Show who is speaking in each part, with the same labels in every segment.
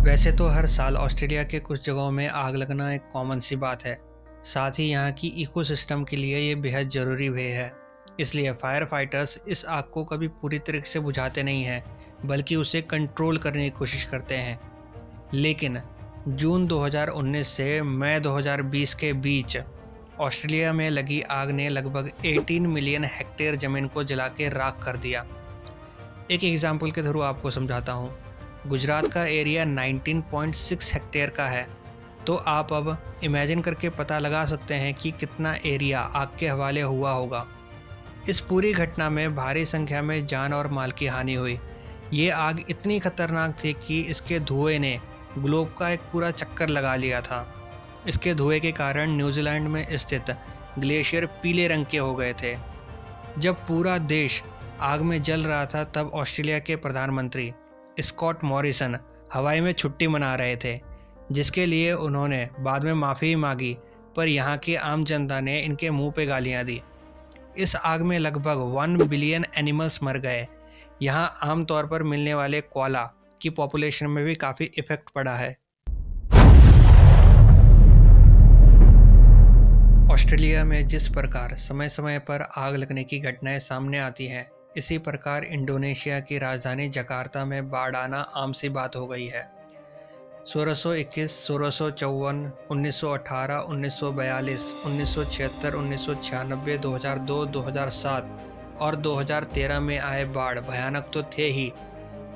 Speaker 1: वैसे तो हर साल ऑस्ट्रेलिया के कुछ जगहों में आग लगना एक कॉमन सी बात है। साथ ही यहाँ की इकोसिस्टम के लिए ये बेहद ज़रूरी भी है। इसलिए फायर फाइटर्स इस आग को कभी पूरी तरीके से बुझाते नहीं हैं, बल्कि उसे कंट्रोल करने की कोशिश करते हैं। लेकिन जून 2019 से मई 2020 के बीच ऑस्ट्रेलिया में लगी आग ने लगभग 18 मिलियन हेक्टेयर ज़मीन को जला के राख कर दिया। एक एग्जाम्पल के थ्रू आपको समझाता हूँ। गुजरात का एरिया 19.6 हेक्टेयर का है, तो आप अब इमेजिन करके पता लगा सकते हैं कि कितना एरिया आग के हवाले हुआ होगा। इस पूरी घटना में भारी संख्या में जान और माल की हानि हुई। ये आग इतनी खतरनाक थी कि इसके धुएं ने ग्लोब का एक पूरा चक्कर लगा लिया था। इसके धुएं के कारण न्यूजीलैंड में स्थित ग्लेशियर पीले रंग के हो गए थे। जब पूरा देश आग में जल रहा था, तब ऑस्ट्रेलिया के प्रधानमंत्री स्कॉट मॉरिसन हवाई में छुट्टी मना रहे थे, जिसके लिए उन्होंने बाद में माफ़ी मांगी, पर यहाँ की आम जनता ने इनके मुंह पे गालियाँ दी। इस आग में लगभग 1 बिलियन एनिमल्स मर गए। यहाँ आम तौर पर मिलने वाले कोआला की पॉपुलेशन में भी काफ़ी इफेक्ट पड़ा है। ऑस्ट्रेलिया में जिस प्रकार समय समय पर आग लगने की घटनाएं सामने आती हैं, इसी प्रकार इंडोनेशिया की राजधानी जकार्ता में बाढ़ आना आम सी बात हो गई है। 1621, 1654, 1918, 1942, 1976, 1996, 2002, 2007 और 2013 में आए बाढ़ भयानक तो थे ही,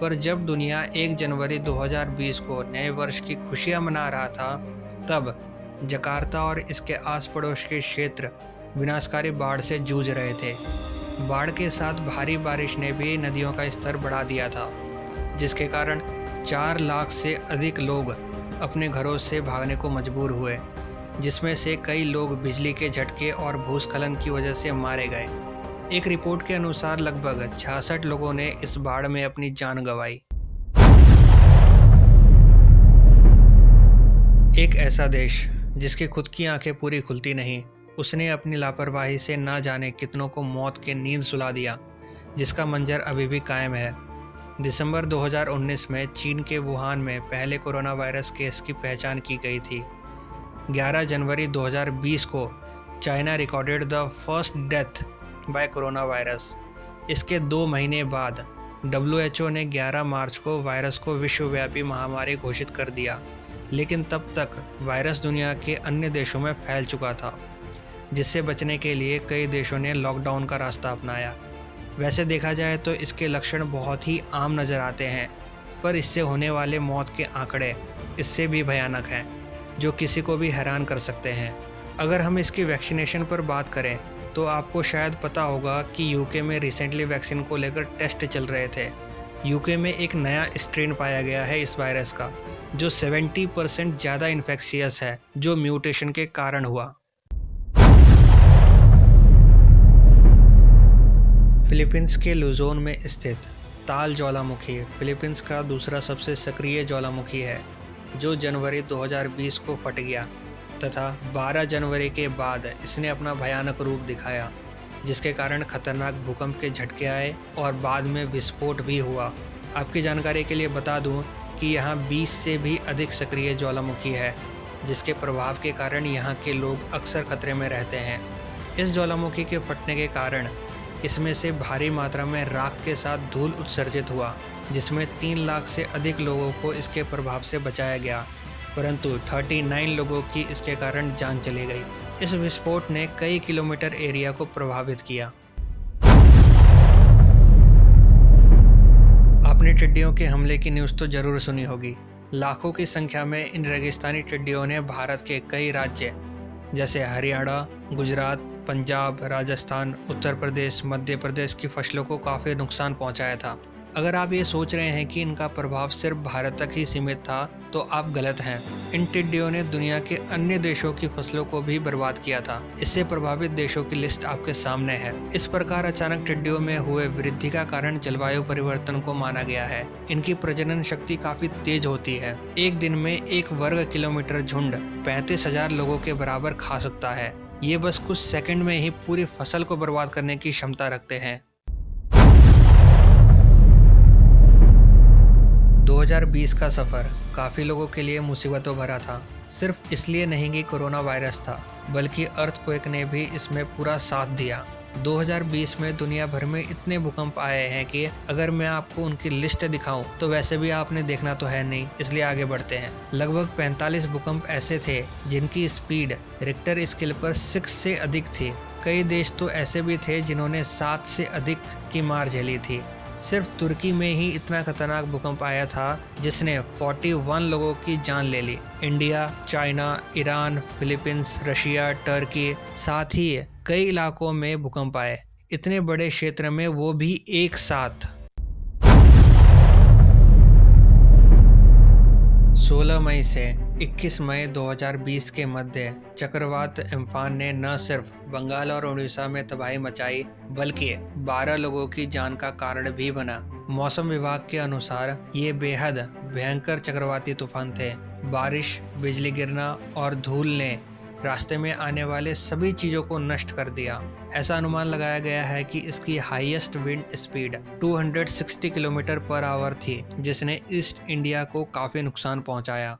Speaker 1: पर जब दुनिया 1 जनवरी 2020 को नए वर्ष की खुशियां मना रहा था, तब जकार्ता और इसके आस पड़ोस के क्षेत्र विनाशकारी बाढ़ से जूझ रहे थे। बाढ़ के साथ भारी बारिश ने भी नदियों का स्तर बढ़ा दिया था, जिसके कारण 4 लाख से अधिक लोग अपने घरों से भागने को मजबूर हुए, जिसमें से कई लोग बिजली के झटके और भूस्खलन की वजह से मारे गए। एक रिपोर्ट के अनुसार लगभग 66 लोगों ने इस बाढ़ में अपनी जान गंवाई। एक ऐसा देश जिसकी खुद की आंखें पूरी खुलती नहीं, उसने अपनी लापरवाही से ना जाने कितनों को मौत की नींद सुला दिया, जिसका मंजर अभी भी कायम है। दिसंबर 2019 में चीन के वुहान में पहले कोरोना वायरस केस की पहचान की गई थी। 11 जनवरी 2020 को China recorded the first death by corona virus. इसके 2 महीने बाद WHO ने 11 मार्च को वायरस को विश्वव्यापी महामारी घोषित कर दिया, लेकिन तब तक वायरस दुनिया के अन्य देशों में फैल चुका था, जिससे बचने के लिए कई देशों ने लॉकडाउन का रास्ता अपनाया। वैसे देखा जाए तो इसके लक्षण बहुत ही आम नज़र आते हैं, पर इससे होने वाले मौत के आंकड़े इससे भी भयानक हैं, जो किसी को भी हैरान कर सकते हैं। अगर हम इसकी वैक्सीनेशन पर बात करें, तो आपको शायद पता होगा कि यूके में रिसेंटली वैक्सीन को लेकर टेस्ट चल रहे थे। यूके में एक नया स्ट्रेन पाया गया है इस वायरस का, जो 70% ज़्यादा इन्फेक्शियस है, जो म्यूटेशन के कारण हुआ। फिलीपींस के लुजोन में स्थित ताल ज्वालामुखी फिलीपींस का दूसरा सबसे सक्रिय ज्वालामुखी है, जो जनवरी 2020 को फट गया तथा 12 जनवरी के बाद इसने अपना भयानक रूप दिखाया, जिसके कारण खतरनाक भूकंप के झटके आए और बाद में विस्फोट भी हुआ। आपकी जानकारी के लिए बता दूं कि यहाँ 20 से भी अधिक सक्रिय ज्वालामुखी है, जिसके प्रभाव के कारण यहाँ के लोग अक्सर खतरे में रहते हैं। इस ज्वालामुखी के फटने के कारण इसमें से भारी मात्रा में राख के साथ धूल उत्सर्जित हुआ, जिसमें 3 लाख से अधिक लोगों को इसके प्रभाव से बचाया गया, परंतु 39 लोगों की इसके कारण जान चली गई। इस विस्फोट ने कई किलोमीटर एरिया को प्रभावित किया। आपने टिड्डियों के हमले की न्यूज़ तो जरूर सुनी होगी। लाखों की संख्या में इन रेगिस्तानी टिड्डियों ने भारत के कई राज्य जैसे हरियाणा, गुजरात, पंजाब, राजस्थान, उत्तर प्रदेश, मध्य प्रदेश की फसलों को काफ़ी नुकसान पहुंचाया था। अगर आप ये सोच रहे हैं कि इनका प्रभाव सिर्फ भारत तक ही सीमित था, तो आप गलत हैं। इन टिड्डियों ने दुनिया के अन्य देशों की फसलों को भी बर्बाद किया था। इससे प्रभावित देशों की लिस्ट आपके सामने है। इस प्रकार अचानक टिड्डियों में हुए वृद्धि का कारण जलवायु परिवर्तन को माना गया है। इनकी प्रजनन शक्ति काफी तेज होती है। एक दिन में 1 वर्ग किलोमीटर झुंड 35,000 लोगों के बराबर खा सकता है। ये बस कुछ सेकंड में ही पूरी फसल को बर्बाद करने की क्षमता रखते हैं। 2020 का सफ़र काफ़ी लोगों के लिए मुसीबतों भरा था। सिर्फ इसलिए नहीं कि कोरोना वायरस था, बल्कि अर्थक्वेक ने भी इसमें पूरा साथ दिया। 2020 में दुनिया भर में इतने भूकंप आए हैं कि अगर मैं आपको उनकी लिस्ट दिखाऊं तो वैसे भी आपने देखना तो है नहीं, इसलिए आगे बढ़ते हैं। लगभग 45 भूकंप ऐसे थे जिनकी स्पीड रिक्टर स्केल पर 6 से अधिक थी। कई देश तो ऐसे भी थे जिन्होंने 7 से अधिक की मार झेली थी। सिर्फ तुर्की में ही इतना खतरनाक भूकंप आया था जिसने 41 लोगों की जान ले ली। India, China, Iran, Philippines, Russia, Turkey, साथ ही कई इलाकों में भूकंप आए, इतने बड़े क्षेत्र में, वो भी एक साथ। 16 मई से 21 मई 2020 के मध्य चक्रवात एम्फान ने न सिर्फ बंगाल और उड़ीसा में तबाही मचाई, बल्कि 12 लोगों की जान का कारण भी बना। मौसम विभाग के अनुसार ये बेहद भयंकर चक्रवाती तूफान थे। बारिश, बिजली गिरना और धूल ने रास्ते में आने वाले सभी चीजों को नष्ट कर दिया। ऐसा अनुमान लगाया गया है कि इसकी highest wind speed 260 kilometre per hour थी, जिसने ईस्ट इंडिया को काफी नुकसान पहुंचाया।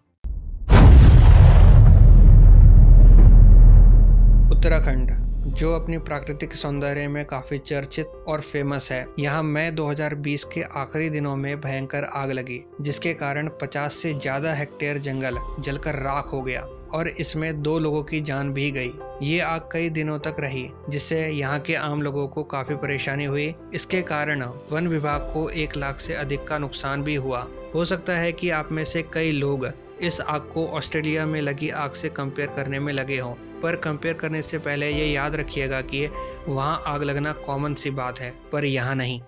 Speaker 1: उत्तराखंड, जो अपनी प्राकृतिक सौंदर्य में काफी चर्चित और फेमस है, यहाँ मई 2020 के आखिरी दिनों में भयंकर आग लगी, जिसके कारण 50 से ज्यादा हेक्टेयर जंगल जलकर राख हो गया और इसमें 2 लोगों की जान भी गई। ये आग कई दिनों तक रही, जिससे यहाँ के आम लोगों को काफी परेशानी हुई। इसके कारण वन विभाग को 1 लाख से अधिक का नुकसान भी हुआ। हो सकता है कि आप में से कई लोग इस आग को ऑस्ट्रेलिया में लगी आग से कंपेयर करने में लगे हों, पर कंपेयर करने से पहले ये याद रखिएगा कि वहाँ आग लगना कॉमन सी बात है, पर यहाँ नहीं।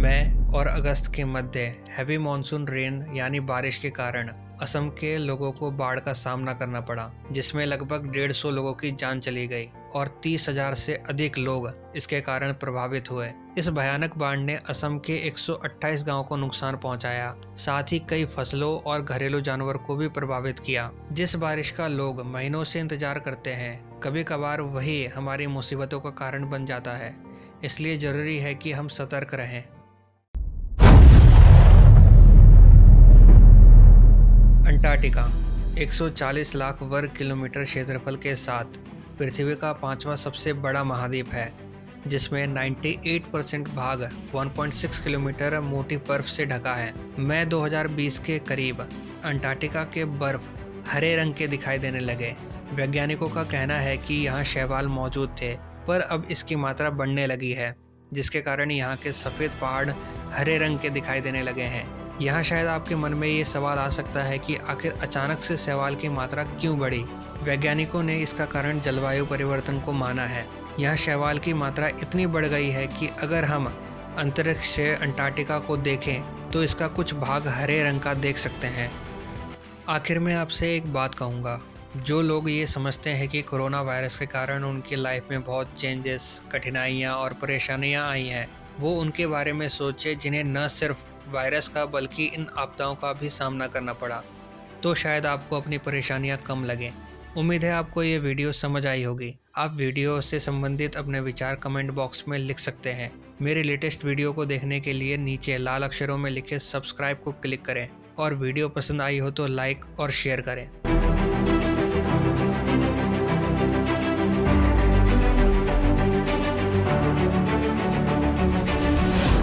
Speaker 1: मई और अगस्त के मध्य हैवी मानसून रेन यानी बारिश के कारण असम के लोगों को बाढ़ का सामना करना पड़ा, जिसमें लगभग 150 लोगों की जान चली गई और 30,000 से अधिक लोग इसके कारण प्रभावित हुए। इस भयानक बाढ़ ने असम के 128 गांवों को नुकसान पहुंचाया, साथ ही कई फसलों और घरेलू जानवर को भी प्रभावित किया। जिस बारिश का लोग महीनों से इंतजार करते हैं, कभी कभार वही हमारी मुसीबतों का कारण बन जाता है। इसलिए जरूरी है कि हम सतर्क रहें। अंटार्कटिका 140 लाख वर्ग किलोमीटर क्षेत्रफल के साथ पृथ्वी का 5वां सबसे बड़ा महाद्वीप है, जिसमें 98% भाग 1.6 किलोमीटर मोटी बर्फ से ढका है। मई 2020 के करीब अंटार्कटिका के बर्फ हरे रंग के दिखाई देने लगे। वैज्ञानिकों का कहना है कि यहाँ शैवाल मौजूद थे, पर अब इसकी मात्रा बढ़ने लगी है, जिसके कारण यहाँ के सफ़ेद पहाड़ हरे रंग के दिखाई देने लगे हैं। यहाँ शायद आपके मन में ये सवाल आ सकता है कि आखिर अचानक से शैवाल की मात्रा क्यों बढ़ी। वैज्ञानिकों ने इसका कारण जलवायु परिवर्तन को माना है। यहाँ शैवाल की मात्रा इतनी बढ़ गई है कि अगर हम अंतरिक्ष से अंटार्कटिका को देखें तो इसका कुछ भाग हरे रंग का देख सकते हैं। आखिर में आपसे एक बात कहूँगा, जो लोग ये समझते हैं कि कोरोना वायरस के कारण उनकी लाइफ में बहुत चेंजेस, कठिनाइयाँ और परेशानियाँ आई हैं, वो उनके बारे में सोचे जिन्हें न सिर्फ वायरस का बल्कि इन आपदाओं का भी सामना करना पड़ा। तो शायद आपको अपनी परेशानियां कम लगें। उम्मीद है आपको ये वीडियो समझ आई होगी। आप वीडियो से संबंधित अपने विचार कमेंट बॉक्स में लिख सकते हैं। मेरे लेटेस्ट वीडियो को देखने के लिए नीचे लाल अक्षरों में लिखे सब्सक्राइब को क्लिक करें और वीडियो पसंद आई हो तो लाइक और शेयर करें।